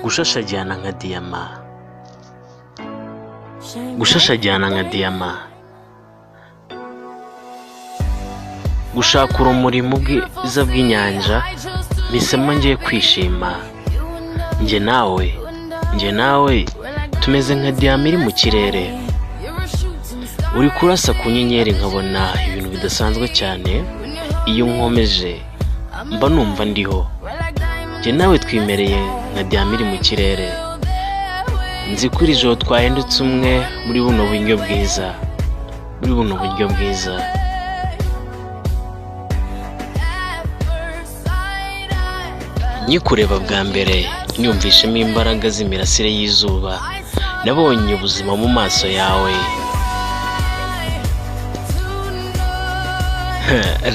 gushashagirana nka diyama, gushashagirana nka diyama, gushaka urumuri mu bwiza bw'inyanja, bisema ngiye kwishima. Njye nawe tumeze nka diyama iri mu kirere, uri kurasa ku nyenyeri nkabona ibintu bidasanzwe cyane. Iyo nkomeje mba numva ndiho. Njye nawe twimereye nka diyama iri mu kirere, nzi ko iri joro twahindutse umwe muri buno buryo bwiza, Nyikureba bwa mbere nyumvishemo imbaraga z'imirasire y'izuba, nabonye ubuzima mu maso yawe.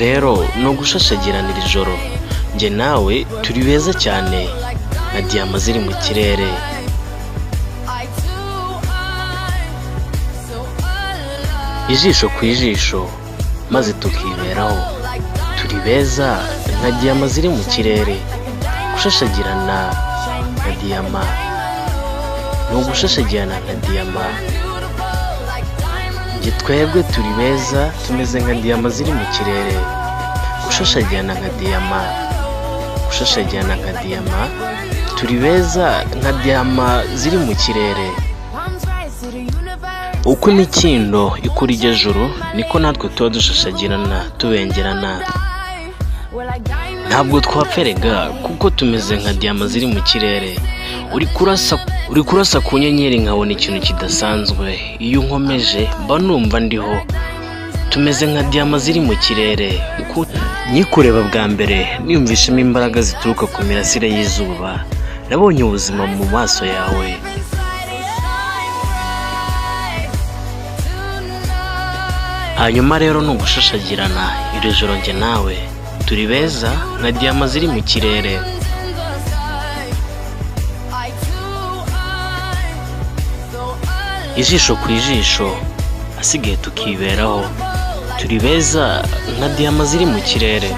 Rero no gushashagirana iri joro, njye nawe turi beza cyane nka diyama ziri mu kirere. Ijisho ku ijisho maze tukiberaho, turi beza nka diyama ziri mu kirere. Gushashagirana nka diyama, no gushashagirana nka diyama. Njye twebwe turi beza, tumeze nka diyama ziri mu kirere. Gushashagirana nka diyama, gushashagirana nka diyama, turi beza nka diyama ziri mu kirere. Uko imikindo ikura ijya juru, niko natwe tuba dushashagirana tubengerana. Ntabwo twapferega kuko tumeze nka diyama ziri mu kirere. Uri kurasa ku nyenyeri nkabona ikintu kidasanzwe. Iyo nkomeje mba numva ndiho. Tumeze nka diyama ziri mu kirere. Nyikureba bwa mbere niyumvishemo imbaraga zituruka ku mirasire y'izuba, nabonye ubuzima mu maso yawe. Hanyuma rero ni ugushashagirana iri joro, njye nawe turi beza nka diyama ziri mu kirere. Ijisho ku ijisho asigaye tukiberaho, turi beza nka diyama ziri mu kirere.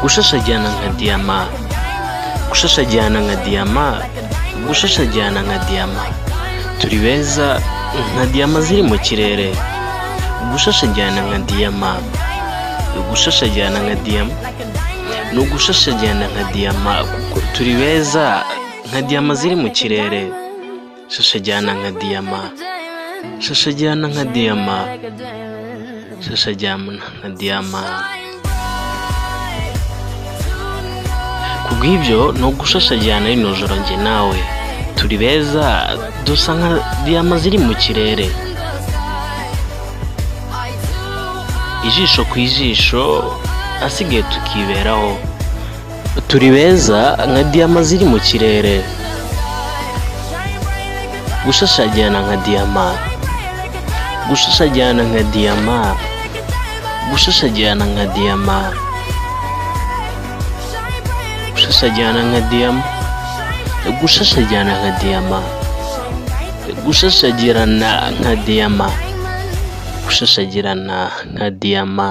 Gushashagirana nka diyama, gushashagirana nka diyama, gushashagirana nka diyama, turi beza nka diyama ziri mu kirere. Gushashagirana nka diyama, gushashagirana nka diyama, no gushashagirana nka diyama, turi beza nka diyama ziri mu kirere. Shashagirana nka diyama, shashagirana nka diyama, shashagirana nka diyama. Kubw'ibyo no gushashagirana rino joro, njye nawe turi beza, dusa nka diyama ziri mu kirere. Ijisho ku ijisho asigaye tukiberaho, turi beza nka diyama ziri mu kirere. Gushashagirana nka diyama, gushashagirana nka diyama, gushashagirana nka diyama, gushashagirana nka diyama, gushashagirana nka diyama, gushashagirana nka diyama, gushashagirana nka diyama.